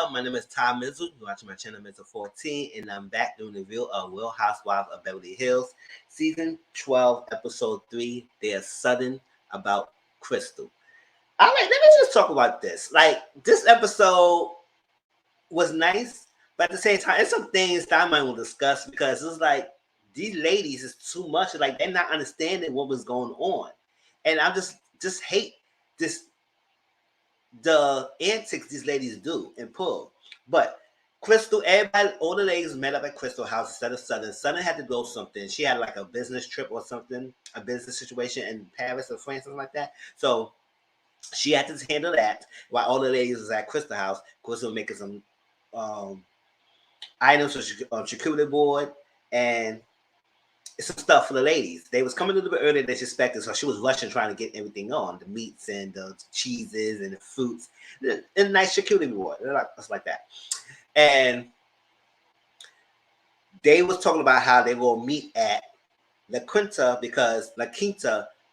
up? My name is Mizzle. You're watching my channel Mizzle 14, and I'm back doing a review of Real Housewives of Beverly Hills, Season 12, Episode 3. There's Sutton about Crystal. All right, let me just talk about this. Like, this episode was nice, but at the same time, it's some things that I might want to discuss because it's like these ladies is too much. Like, they're not understanding what was going on. And I just hate this the antics these ladies do and pull. But Crystal, everybody, all the ladies met up at Crystal House instead of Sutton. Sutton had to go something. She had like a business trip or something, a business situation in Paris or France, something like that. So she had to handle that while all the ladies was at Crystal House. Crystal was making some items for charcuterie board and some stuff for the ladies. They was coming a little bit earlier than she expected, so she was rushing trying to get everything on, the meats and the cheeses and the fruits, and a nice charcuterie board, stuff like that. And they was talking about how they will meet at La Quinta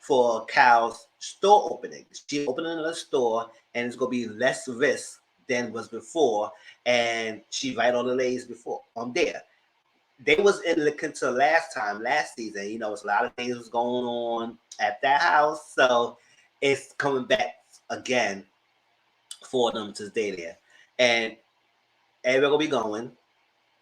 for Cal's store opening. She opening a store, and it's gonna be less risk than was before. And she invited all the ladies before on there. They was in La Quinta last season. You know, it's a lot of things was going on at that house, so it's coming back again for them to stay there. And everybody will be going,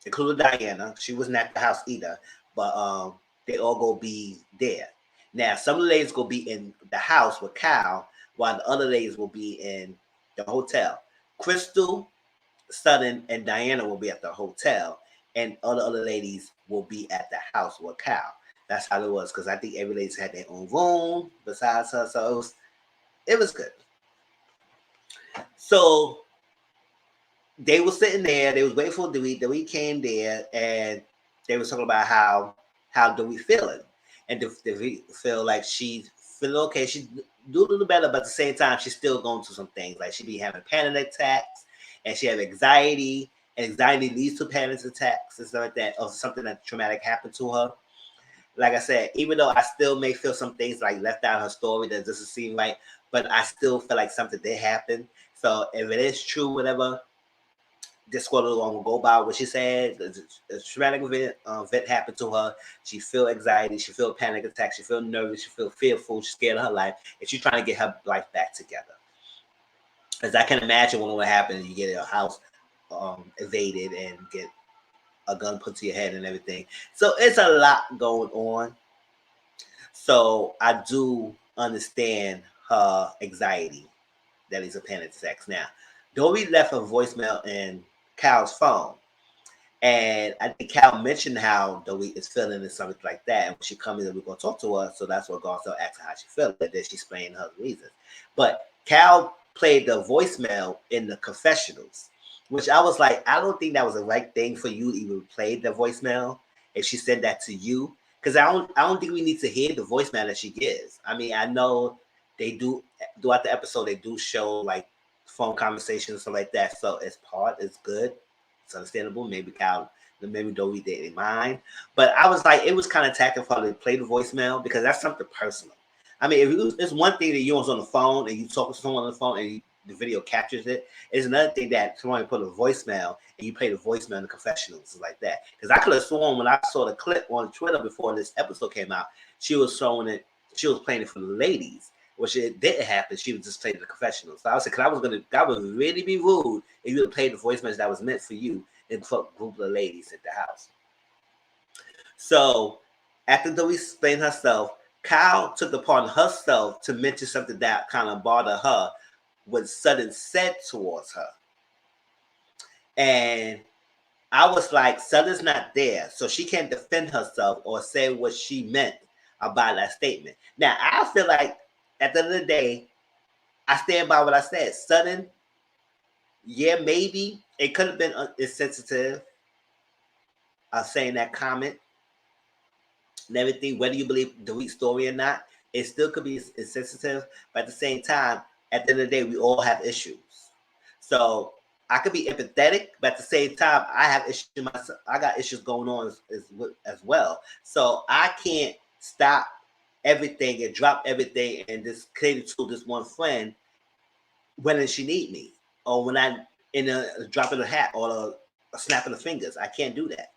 including Diana. She wasn't at the house either, but they all go be there. Now, some of the ladies will be in the house with Cal, while the other ladies will be in the hotel. Crystal, Sutton, and Diana will be at the hotel, and all the other ladies will be at the house with Cal. That's how it was, because I think every lady had their own room besides her, so it was good. So they were sitting there. They was waiting for Dewey. Dewey came there, and they was talking about how Dewey feeling, and Dewey feel like she's feeling okay. She do a little better, but at the same time, she's still going through some things. Like she be having panic attacks, and she have anxiety, and anxiety leads to panic attacks and stuff like that, or something that traumatic happened to her. Like I said, even though I still may feel some things like left out of her story that doesn't seem right, but I still feel like something did happen. So if it is true, whatever, this quarter long will go by what she said. A traumatic event happened to her. She feel anxiety. She feel panic attacks. She feel nervous. She feel fearful. She's scared of her life, and she's trying to get her life back together. As I can imagine, when what happens, you get your house invaded and get a gun put to your head and everything. So it's a lot going on. So I do understand her anxiety that is a panic attacks. Now, Dory left a voicemail in Cal's phone. And I think Cal mentioned how Dory is feeling and something like that. And when she comes in, we're going to talk to her. So that's what Garcelle asked her how she felt. And then she explained her reasons. But Cal played the voicemail in the confessionals, which I was like, I don't think that was the right thing for you to even play the voicemail if she said that to you. Because I don't think we need to hear the voicemail that she gives. I mean, I know they do throughout the episode, they do show like phone conversations and stuff like that. So it's good. It's understandable. Maybe Dory didn't mind. But I was like, it was kind of tactful for her to play the voicemail because that's something personal. I mean, it's one thing that you're on the phone and you talk to someone on the phone and the video captures it. It's another thing that someone put a voicemail and you play the voicemail in the confessionals like that. Because I could have sworn when I saw the clip on Twitter before this episode came out, she was showing it. She was playing it for the ladies, which it didn't happen. She was just playing the confessionals. So I was like, that would really be rude if you would play the voicemails that was meant for you in a group of ladies at the house. So after Dory explained herself, Kyle took it upon herself to mention something that kind of bothered her, what Sutton said towards her. And I was like, Sutton's not there, so she can't defend herself or say what she meant about that statement. Now, I feel like at the end of the day, I stand by what I said. Sutton, yeah, maybe it could have been insensitive saying that comment and everything, whether you believe the weak story or not, it still could be insensitive. But at the same time, at the end of the day, we all have issues. So I could be empathetic, but at the same time, I have issues myself. I got issues going on as well. So I can't stop everything and drop everything and just cater to this one friend when she need me, or when I in a drop of the hat or a snap of the fingers. I can't do that.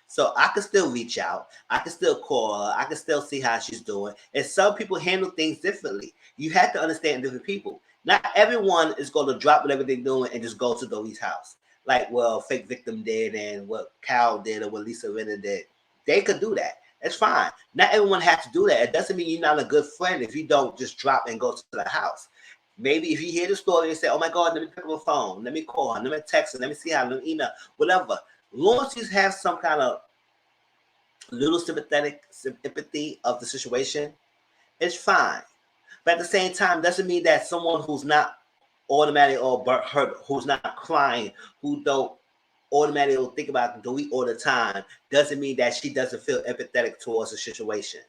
So I can still reach out. I can still call her. I can still see how she's doing. And some people handle things differently. You have to understand different people. Not everyone is going to drop whatever they're doing and just go to Dory's house. Like, well, Fake Victim did and what Cal did or what Lisa Rinna did. They could do that. It's fine. Not everyone has to do that. It doesn't mean you're not a good friend if you don't just drop and go to the house. Maybe if you hear the story and say, oh my God, let me pick up a phone, let me call her, let me text her, let me see how, let me email, whatever. As long as you have some kind of little sympathy of the situation, it's fine. But at the same time, doesn't mean that someone who's not automatically or hurt, who's not crying, who don't automatically think about Dorit all the time, doesn't mean that she doesn't feel empathetic towards the situation.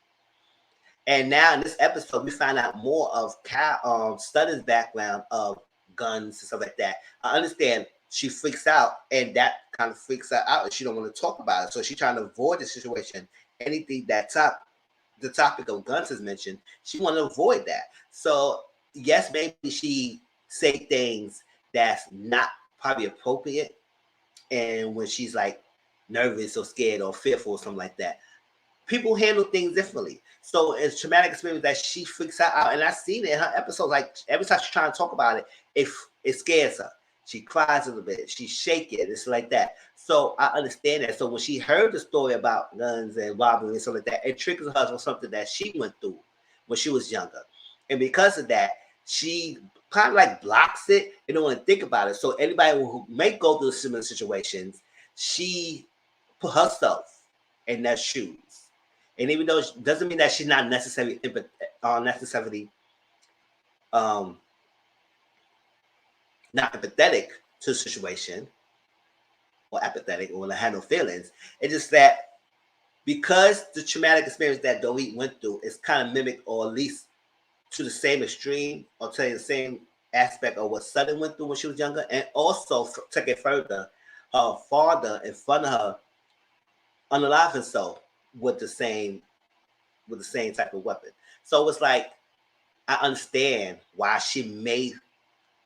And now in this episode, we find out more of Sutton's background of guns and stuff like that. I understand she freaks out, and that kind of freaks her out, and she don't want to talk about it. So she's trying to avoid the situation. Anything that the topic of guns is mentioned, she want to avoid that. So yes, maybe she say things that's not probably appropriate, and when she's like nervous or scared or fearful or something like that. People handle things differently. So it's traumatic experience that she freaks out. And I've seen it in her episodes. Like every time she's trying to talk about it, it scares her. She cries a little bit. She's shaking. It's like that. So I understand that. So when she heard the story about guns and robbery and stuff like that, it triggers her for something that she went through when she was younger. And because of that, she kind of like blocks it and don't want to think about it. So anybody who may go through similar situations, she put herself in their shoes. And even though it doesn't mean that she's not necessarily um, not empathetic to the situation or apathetic or have no feelings, it's just that because the traumatic experience that Dorit went through is kind of mimicked or at least to the same extreme or to the same aspect of what Sutton went through when she was younger, and also take it further, her father in front of her unalive himself with the same type of weapon. So it's like I understand why she may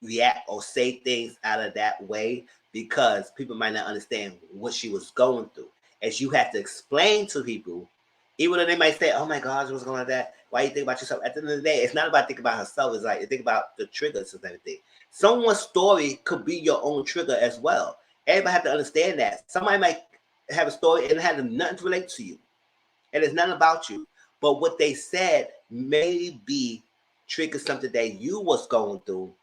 react or say things out of that way because people might not understand what she was going through. As you have to explain to people, even though they might say, "Oh my gosh, what's going on with that? Why you think about yourself?" At the end of the day, it's not about thinking about herself. It's like you think about the triggers and everything. Someone's story could be your own trigger as well. Everybody have to understand that. Somebody might have a story and it has nothing to relate to you, and it's not about you. But what they said may be trigger something that you was going through,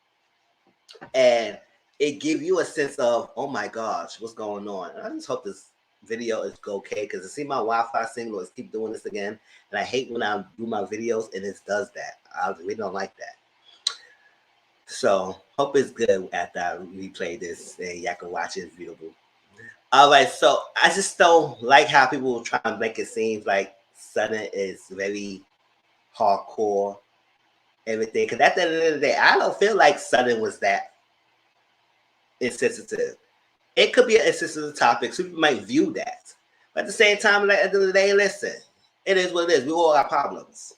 and it give you a sense of, oh my gosh, what's going on? And I just hope this video is okay because I see my Wi-Fi signal is keep doing this again, and I hate when I do my videos and it does that. I really don't like that. So hope it's good after I replay this and y'all can watch it. It's beautiful. All right, so I just don't like how people try to make it seem like Sutton is very hardcore, everything. Because at the end of the day, I don't feel like Sutton was that insensitive. It could be an insensitive topic, so people might view that. But at the same time, like, at the end of the day, listen, it is what it is. We all got problems.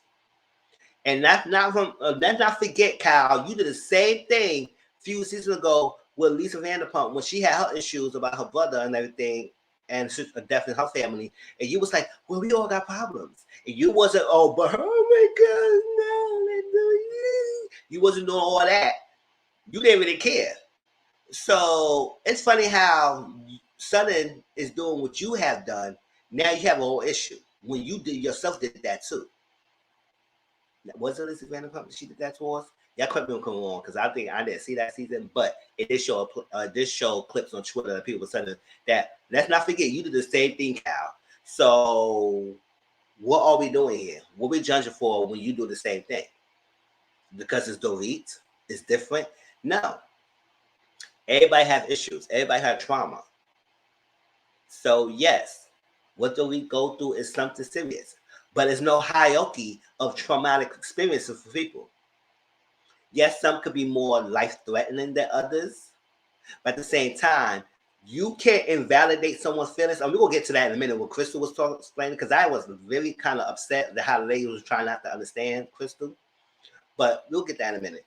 And let's not forget, Kyle, you did the same thing a few seasons ago with Lisa Vanderpump when she had her issues about her brother and everything, and death in her family. And you was like, well, we all got problems. And you wasn't, oh, but oh my God, no. You wasn't doing all that. You didn't really care. So it's funny how Sutton is doing what you have done. Now you have a whole issue. When you did yourself did that too. Was it Lisa Vanderpump? She did that to us. Yeah, correct me if I'm wrong because I think I didn't see that season, but it did show clips on Twitter that people were saying that. Let's not forget you did the same thing, Cal. So what are we doing here? What are we judging for when you do the same thing? Because it's Dorit, it's different. No, everybody have issues. Everybody have trauma. So yes, what do we go through is something serious, but there's no hierarchy of traumatic experiences for people. Yes, some could be more life-threatening than others, but at the same time, you can't invalidate someone's feelings. And we're gonna get to that in a minute. What Crystal was explaining, because I was really kind of upset that how the lady was trying not to understand Crystal, but we'll get that in a minute.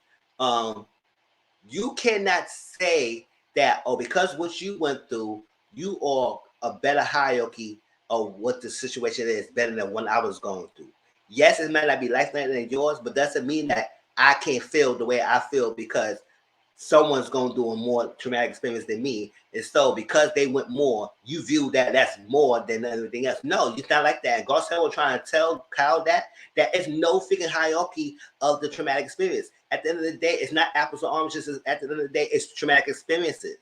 You cannot say that, or because what you went through, you are a better hierarchy of what the situation is better than what I was going through. Yes, it might not be life better than yours, but doesn't mean that I can't feel the way I feel because someone's going through a more traumatic experience than me. And so because they went more, you view that that's more than everything else. No, it's not like that. Garcelle was trying to tell Kyle that is no freaking hierarchy of the traumatic experience. At the end of the day, it's not apples or oranges. At the end of the day, it's traumatic experiences.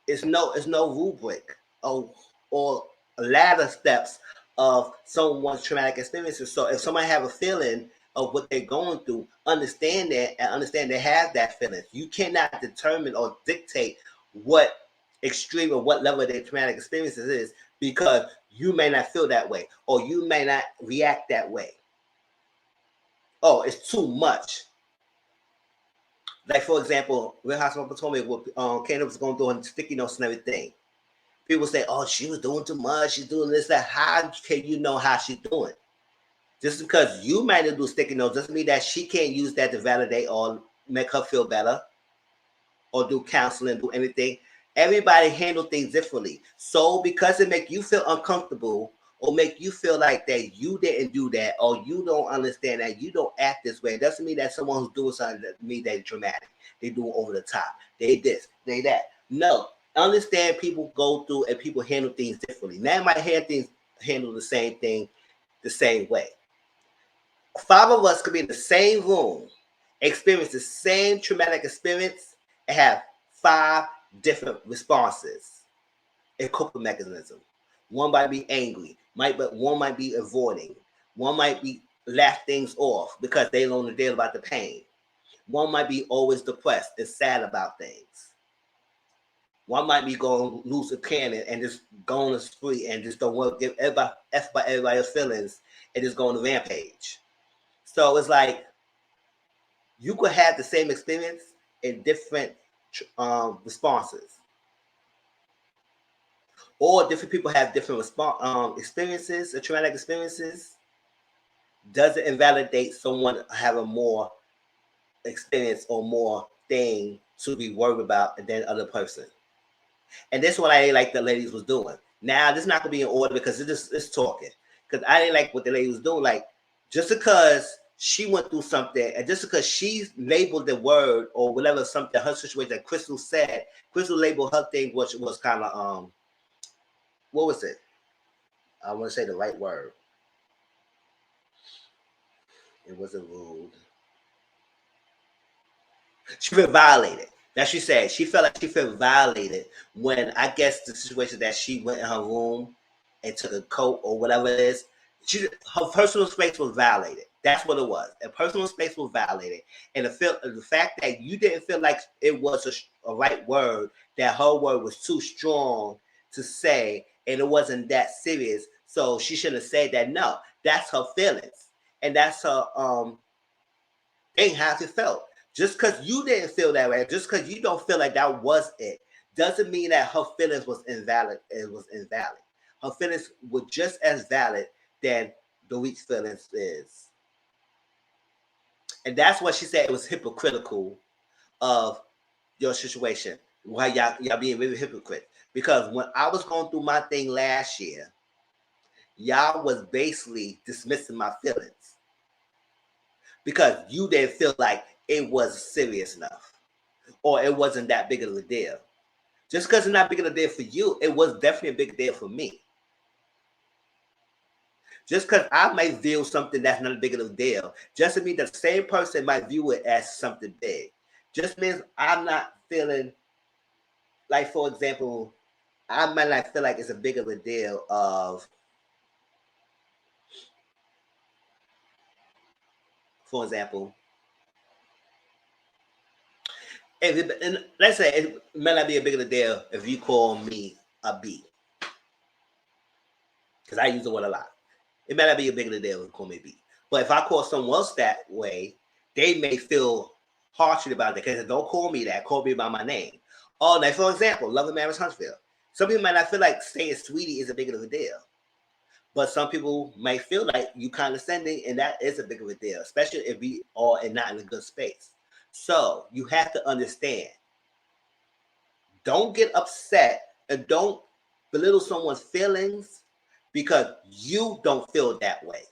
It's no rubric or ladder steps of someone's traumatic experiences. So if somebody have a feeling of what they're going through, understand that and understand they have that feeling. You cannot determine or dictate what extreme or what level of their traumatic experiences is because you may not feel that way or you may not react that way. Oh, it's too much. Like for example, when hospital told me what Canada was going through and sticky notes and everything. People say, "Oh, she was doing too much. She's doing this, that." How can you know how she's doing? Just because you might do sticky notes doesn't mean that she can't use that to validate or make her feel better or do counseling, do anything. Everybody handle things differently. So because it make you feel uncomfortable or make you feel like that you didn't do that or you don't understand that you don't act this way, it doesn't mean that someone who's doing something that mean they're dramatic. They do it over the top. They this, they that. No. Understand people go through and people handle things differently. Now might handle the same thing the same way. 5 of us could be in the same room, experience the same traumatic experience, and have 5 different responses and coping mechanism. One might be angry, but one might be avoiding. One might be laugh things off because they don't know the deal about the pain. One might be always depressed and sad about things. One might be going loose a cannon and just going to spree and just don't want to give everybody's feelings and just go on a rampage. So it's like you could have the same experience in different responses, or different people have different experiences, or traumatic experiences. Doesn't invalidate someone having more experience or more thing to be worried about than other person. And that's what I didn't like the ladies was doing. Now this is not gonna be in order because it's talking. Because I didn't like what the lady was doing. Like just because she went through something and just because she labeled the word or whatever something her situation that Crystal said, Crystal labeled her thing which was kind of what was it? I want to say the right word. It wasn't rude. She felt violated. That she said. She felt like she felt violated when I guess the situation that she went in her room and took a coat or whatever it is. Her personal space was violated. That's what it was. Her personal space was violated, and the fact that you didn't feel like it was a right word, that her word was too strong to say, and it wasn't that serious. So she shouldn't have said that. No, that's her feelings, and that's her thing. How she felt. Just because you didn't feel that way, just because you don't feel like that was it, doesn't mean that her feelings was invalid. It was invalid. Her feelings were just as valid than the week's feelings is. And that's what she said it was hypocritical of your situation. Why y'all being really hypocrite. Because when I was going through my thing last year, y'all was basically dismissing my feelings. Because you didn't feel like it was serious enough. Or it wasn't that big of a deal. Just because it's not big of a deal for you, it was definitely a big deal for me. Just because I might view something that's not a big of a deal, just to mean the same person might view it as something big. Just means I'm not feeling like, for example, I might not feel like it's a big of a deal of, for example, and let's say it might not be a big of a deal if you call me a B, because I use the word a lot. It might not be a big of a deal if you call me B. But if I call someone else that way, they may feel harshly about it because don't call me that, call me by my name. Oh, like for example, Love and Marriage Huntsville. Some people might not feel like saying sweetie is a big of a deal. But some people might feel like you condescending, and that is a big of a deal, especially if we are not in a good space. So you have to understand Don't get upset and don't belittle someone's feelings because you don't feel that way.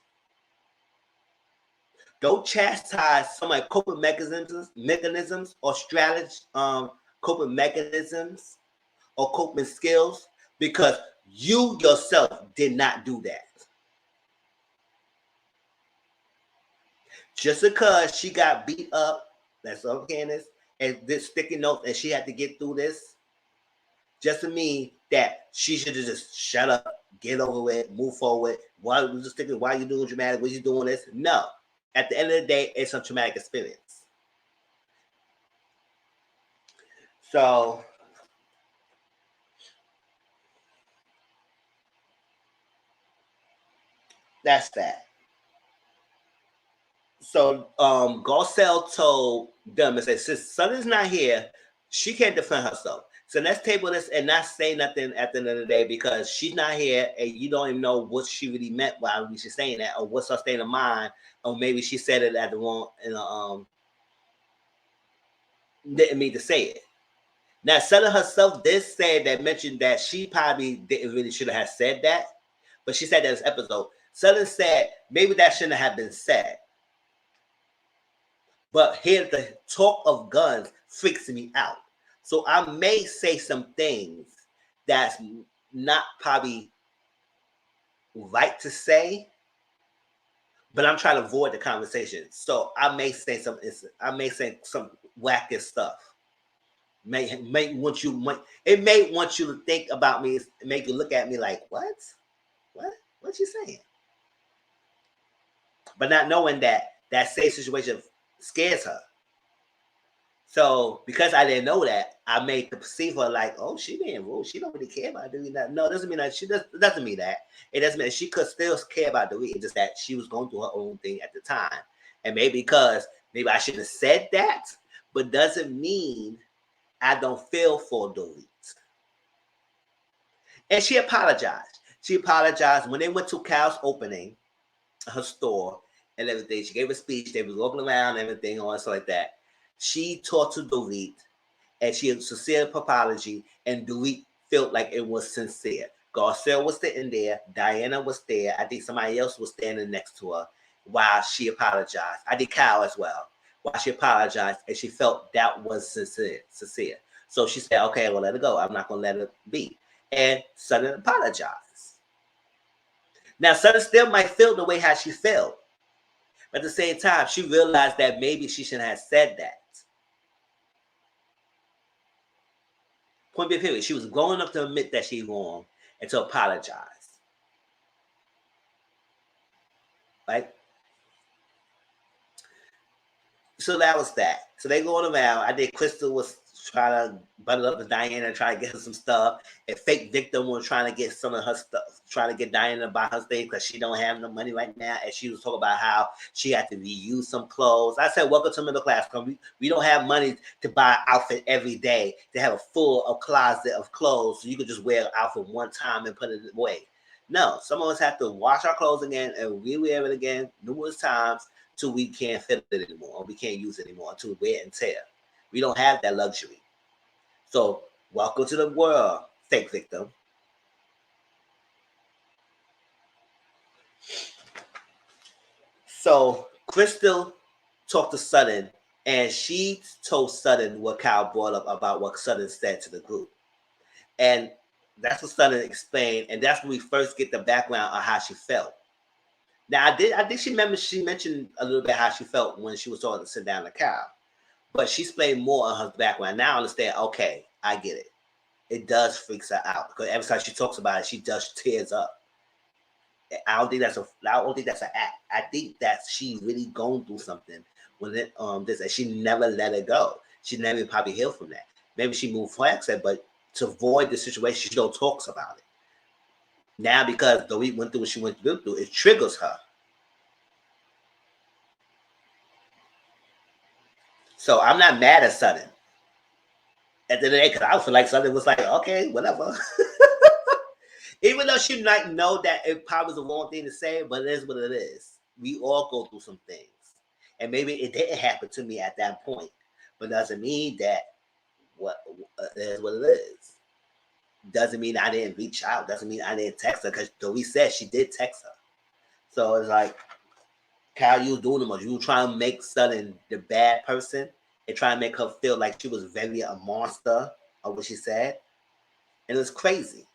Don't chastise somebody's coping mechanisms or strategy, coping mechanisms or coping skills because you yourself did not do that. Just because she got beat up, that's all Candace, and this sticky note, and she had to get through this, just to mean that she should have just shut up, get over it, move forward. Why are you doing dramatic? Why are you doing this? No. At the end of the day, it's a traumatic experience. So that's that. So Garcelle told them and said, since Sutton's not here, she can't defend herself. So let's table this and not say nothing at the end of the day because she's not here and you don't even know what she really meant while she's saying that or what's her state of mind, or maybe she said it at the wrong didn't mean to say it. Now Sutton herself did say that, mentioned that she probably didn't really should have said that, but she said that in this episode. Sutton said maybe that shouldn't have been said. But here the talk of guns freaks me out. So I may say some things that's not probably right to say, but I'm trying to avoid the conversation. So I may say some wacky stuff. It may want you to think about me, make you look at me like, what you saying? But not knowing that same situation scares her. So because I didn't know that, I may perceive her like, oh, she being rude. She don't really care about doing that. No, it doesn't mean that doesn't mean that. It doesn't mean that she could still care about Dorit. It's just that she was going through her own thing at the time. And maybe I shouldn't have said that, but doesn't mean I don't feel for Dorit. And she apologized. She apologized when they went to Cal's opening, her store and everything. She gave a speech. They was walking around and everything, all stuff like that. She talked to Dorit and she had sincere apology, and Dorit felt like it was sincere. Garcelle was sitting there, Diana was there. I think somebody else was standing next to her while she apologized. I think Kyle as well. While she apologized, and she felt that was sincere. So she said, okay, well, let it go. I'm not going to let it be. And Sutton apologized. Now, Sutton still might feel the way how she felt. But at the same time, she realized that maybe she shouldn't have said that. Point be period. She was grown enough to admit that she wrong and to apologize. Right? So that was that. So they going around. I think Crystal was trying to bundle up with Diana and try to get her some stuff. And fake victim was trying to get some of her stuff, trying to get Diana to buy her things because she don't have no money right now. And she was talking about how she had to reuse some clothes. I said, welcome to middle class. We don't have money to buy an outfit every day, to have a full of closet of clothes so you could just wear an outfit one time and put it away. No, some of us have to wash our clothes again and rewear it again numerous times till we can't fit it anymore, or we can't use it anymore, until wear and tear. We don't have that luxury. So, welcome to the world, fake victim. So, Crystal talked to Sutton, and she told Sutton what Kyle brought up about what Sutton said to the group. And that's what Sutton explained, and that's when we first get the background on how she felt. Now, I think she mentioned a little bit how she felt when she was talking to sit down to Kyle. But she explained more on her background. Now I understand, okay, I get it. It does freaks her out. Because every time she talks about it, she just tears up. I don't think that's an act. I think that she really going through something when and she never let it go. She never probably healed from that. Maybe she moved past it, but to avoid the situation, she don't talks about it. Now because the week went through what she went through, it triggers her. So I'm not mad at Sutton at the end of the day, because I feel like Sutton was like, okay, whatever. Even though she might know that it probably was the wrong thing to say, but it is what it is. We all go through some things. And maybe it didn't happen to me at that point. But doesn't mean that it is what it is. Doesn't mean I didn't reach out. Doesn't mean I didn't text her, because we said she did text her. So it's like, Cal, you was doing the most. You were trying to make Sutton the bad person and trying to make her feel like she was very a monster of what she said. And it was crazy.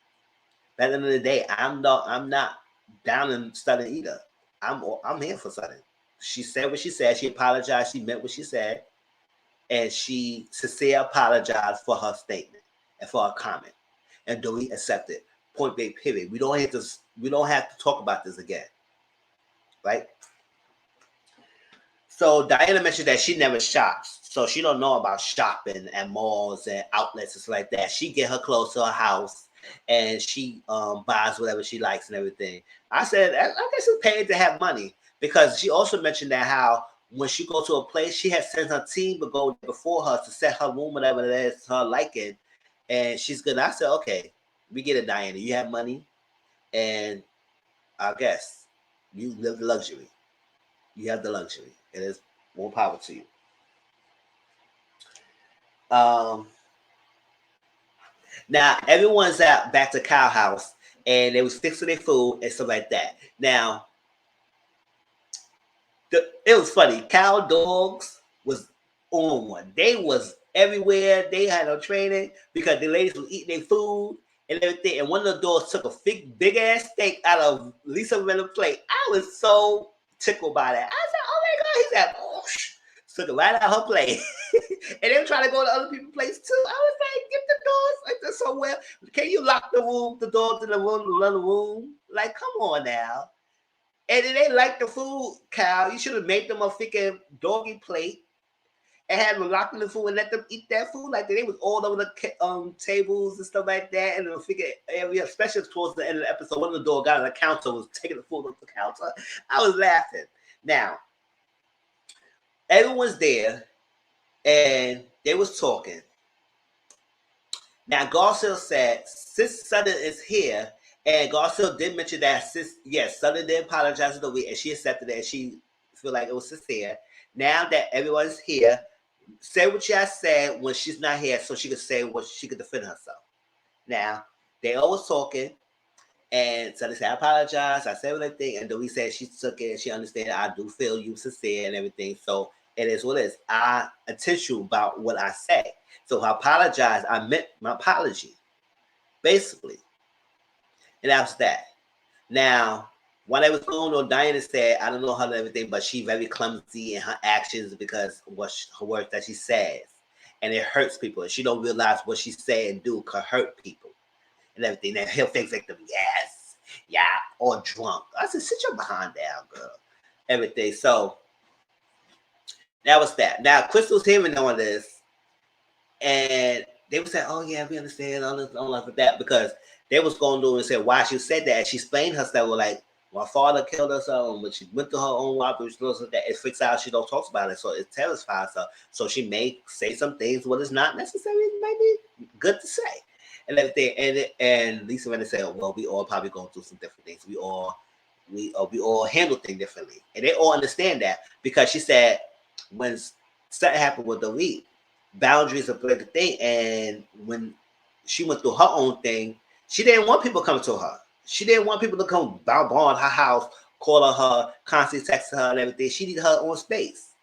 But at the end of the day, I'm not down in Sutton either. I'm here for Sutton. She said what she said. She apologized. She meant what she said. And she sincerely apologized for her statement and for her comment. And Dorit accepted. Point blank, period. We don't have to talk about this again. Right? So Diana mentioned that she never shops, so she don't know about shopping at malls and outlets and stuff like that. She get her clothes to her house, and she buys whatever she likes and everything. I said, I guess it's paid to have money, because she also mentioned that how when she go to a place, she had sent her team to go before her to set her room, whatever it is, her liking, and she's good. I said, okay, we get it, Diana. You have money, and I guess you live the luxury. You have the luxury. It is more power to you. Now everyone's out back to Cow House, and they was fixing their food and stuff like that. Now, it was funny. Cow dogs was on one. They was everywhere. They had no training because the ladies was eating their food and everything. And one of the dogs took a big ass steak out of Lisa Rinna's plate. I was so tickled by that. I said, "Oh my god!" He said, "Whoosh." Took it right out her plate. And they were trying to go to other people's place too. I was like, "Get the dogs like this somewhere. Can you lock the room, the dogs in the room, another room? Like, come on now." And then they like the food, Cal. You should have made them a freaking doggy plate and had them locked in the food and let them eat that food like that. They was all over the tables and stuff like that. And the freaking area, especially towards the end of the episode, one of the dog got on the counter, was taking the food off the counter. I was laughing. Now, everyone's there and they was talking. Now, Garcelle said, since Sutton is here, and Garcelle did mention that Sutton did apologize to the week, and she accepted it, and she feel like it was sincere. Now that everyone's here, say what you said when she's not here, so she could say what she could defend herself. Now, they always talking, and Sutton said, "I apologize. I said everything," and Dorit said she took it, and she understand. I do feel you sincere and everything, so it is what it is. I intentional about what I say. So I apologize. I meant my apology, basically. And that was that. Now, while I was going on, Diana said, I don't know how and everything, but she's very clumsy in her actions because her words that she says. And it hurts people. And she don't realize what she say and do could hurt people. And everything. And he'll think like them, yes, yeah, or drunk. I said, sit your behind down, girl. Everything. So that was that. Now, Crystal's hearing all this. And they would say, "Oh yeah, we understand all this, all of that," because they was going to do and said why she said that. And she explained herself, well, like, my father killed her son, but she went to her own wife, which knows that it freaks out. She don't talk about it, so it terrifies her. So she may say some things what is not necessarily maybe good to say, and everything. And Lisa Rinna said, "Well, we all probably going through some different things. We all handle things differently, and they all understand that because she said when something happened with the week." Boundaries are a big thing, and when she went through her own thing, she didn't want people coming to her. She didn't want people to come bomb her house, calling her, constantly texting her and everything. She needed her own space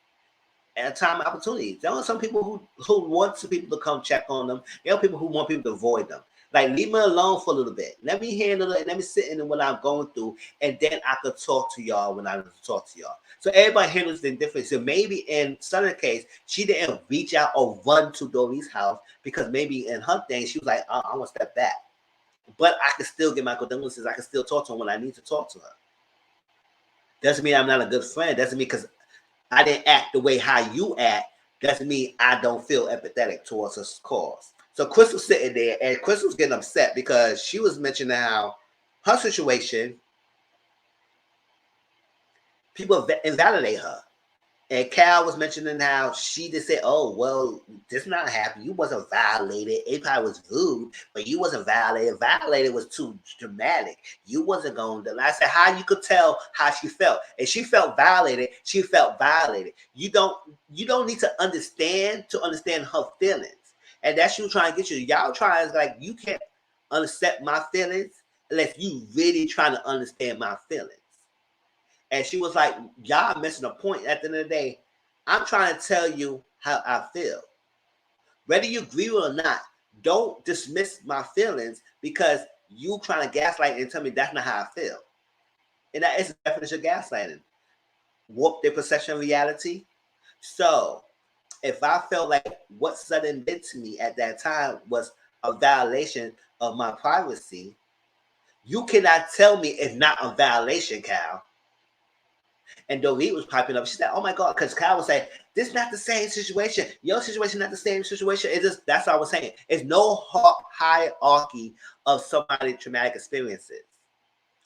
and a time and opportunity. There are some people who want some people to come check on them. There are people who want people to avoid them. Like, leave me alone for a little bit. Let me handle it. Let me sit in what I'm going through, and then I could talk to y'all when I need to talk to y'all. So everybody handles things different. So maybe in Sutton's case, she didn't reach out or run to Dorit's house because maybe in her thing, she was like, I want to step back. But I can still get my condolences. I can still talk to her when I need to talk to her. Doesn't mean I'm not a good friend. Doesn't mean because I didn't act the way how you act, doesn't mean I don't feel empathetic towards her cause. So Crystal's sitting there, and Crystal's getting upset because she was mentioning how her situation, people invalidate her. And Cal was mentioning how she just said, "Oh, well, this not happy. You wasn't violated. It probably was rude, but you wasn't violated. Violated was too dramatic. You wasn't going to." I said, "How you could tell how she felt? And she felt violated. She felt violated. You don't need to understand her feelings. And that's you trying to get you. Y'all trying like you can't accept my feelings unless you really trying to understand my feelings. And she was like, y'all missing the point. At the end of the day, I'm trying to tell you how I feel. Whether you agree or not, don't dismiss my feelings because you trying to gaslight and tell me that's not how I feel. And that is the definition of gaslighting. Warp their perception of reality. So if I felt like what Sutton did to me at that time was a violation of my privacy, you cannot tell me it's not a violation, Cal. And Dorit was piping up. She said, "Oh my God," because Cal was saying, "This is not the same situation. Your situation not the same situation." It's just that's what I was saying. It's no hierarchy of somebody's traumatic experiences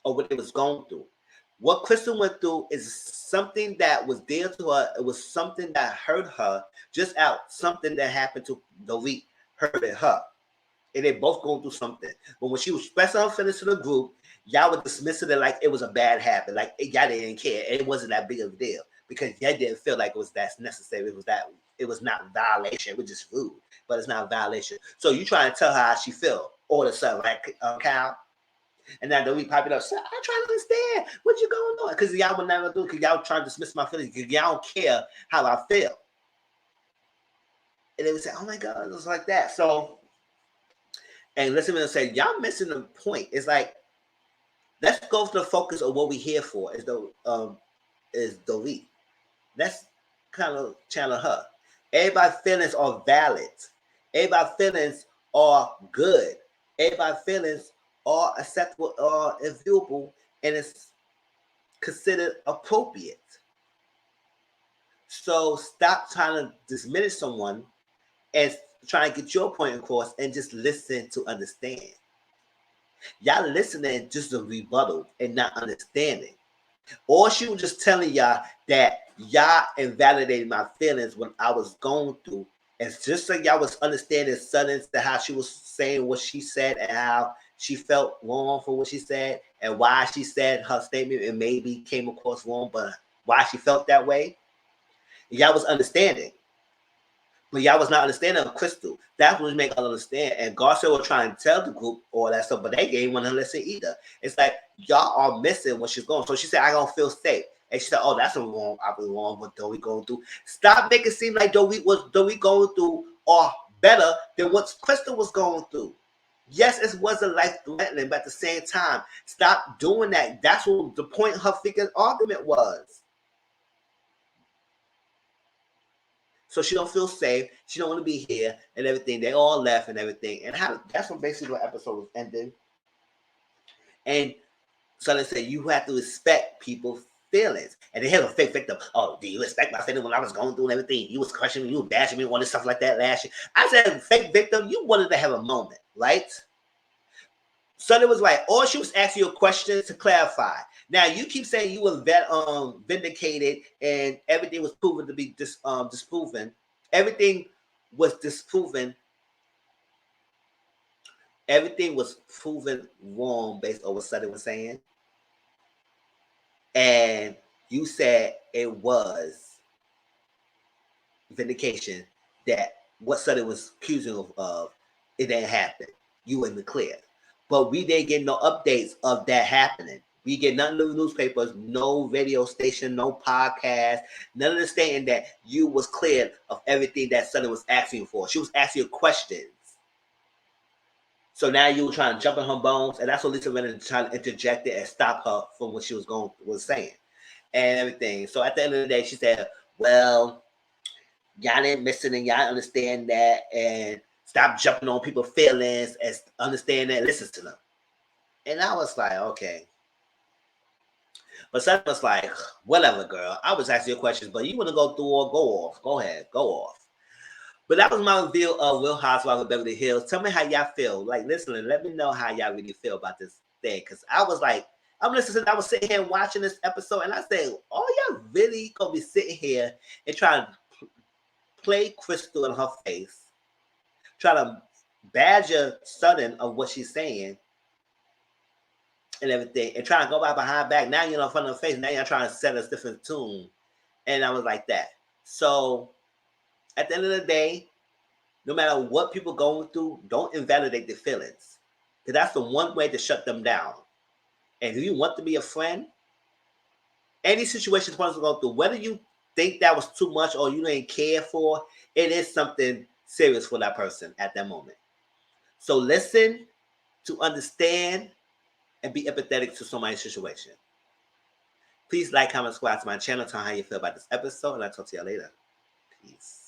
or what they was going through. What Crystal went through is something that was dear to her. It was something that hurt her, just out something that happened to Dorit hurted her. And they both going through something. But when she was expressing her feelings to the group, y'all would dismiss it like it was a bad habit. Like y'all didn't care. It wasn't that big of a deal. Because y'all didn't feel like it was that necessary. It was not violation. It was just rude. But it's not violation. So you trying to tell her how she feel all of a sudden, like Cal. And now we pop it up. So I'm trying to understand what you going on. Because y'all would never do it because y'all trying to dismiss my feelings. Because y'all don't care how I feel. And they would say, oh my God, it was like that. So, and listen to me and say, y'all missing the point. It's like, let's go to the focus of what we're here for. Is Dorit. Let's kind of channel her. Everybody's feelings are valid. Everybody's feelings are good. Everybody's feelings are acceptable or viewable, and it's considered appropriate. So stop trying to diminish someone and try to get your point across and just listen to understand. Y'all listening just to rebuttal and not understanding. Or she was just telling y'all that y'all invalidated my feelings when I was going through. And just like y'all was understanding Sutton to how she was saying what she said and how she felt wrong for what she said and why she said her statement and maybe came across wrong, but why she felt that way. Y'all was understanding. But y'all was not understanding of Crystal. That was make her understand. And Garcia was trying to tell the group all that stuff, but they didn't want to listen either. It's like y'all are missing what she's going. So she said, I don't feel safe. And she said, oh, that's wrong. I was wrong what Dorit going through. Stop making it seem like Dorit going through or better than what Crystal was going through. Yes, it wasn't life-threatening, but at the same time, stop doing that. That's what the point of her freaking argument was. So she don't feel safe. She don't want to be here and everything. They all left and everything. And that's what basically the episode was ending. And Sutton said, you have to respect people's feelings. And they have a fake victim. Oh, do you respect my feelings when I was going through and everything? You was crushing me, you was bashing me, all this stuff like that last year. I said, fake victim, you wanted to have a moment, right? Sutton was right. Or she was asking you a question to clarify. Now you keep saying you were vindicated and everything was proven to be disproven. Everything was disproven. Everything was proven wrong based on what Sutton was saying. And you said it was vindication that what Sutton was accusing of, it didn't happen. You were in the clear. But we didn't get no updates of that happening. We get none of the newspapers, no radio station, no podcast, none of the stating that you was cleared of everything that Sutton was asking for. She was asking you questions. So now you were trying to jump on her bones, and that's what Lisa Renner trying to interject it and stop her from what she was saying and everything. So at the end of the day, she said, well, y'all didn't miss it and y'all understand that and stop jumping on people's feelings and understand that and listen to them. And I was like, okay. But Sutton was like, whatever, girl. I was asking you questions, but you want to go through or go off. Go ahead, go off. But that was my review of Real Housewives of Beverly Hills. Tell me how y'all feel. Like, listen, let me know how y'all really feel about this thing. Because I was like, I was sitting here watching this episode, and I said, oh, y'all really going to be sitting here and trying to play Crystal in her face, try to badger Sutton of what she's saying and everything, and trying to go behind back. Now you're in front of her face. Now you're trying to set a different tune. And I was like that. So at the end of the day, No matter what people going through, don't invalidate their feelings. Because that's the one way to shut them down. And if you want to be a friend, any situation the person go through, whether you think that was too much or you didn't care for, it is something serious for that person at that moment. So listen to understand and be empathetic to somebody's situation. Please like, comment, subscribe to my channel. Tell me how you feel about this episode, and I'll talk to y'all later. Peace.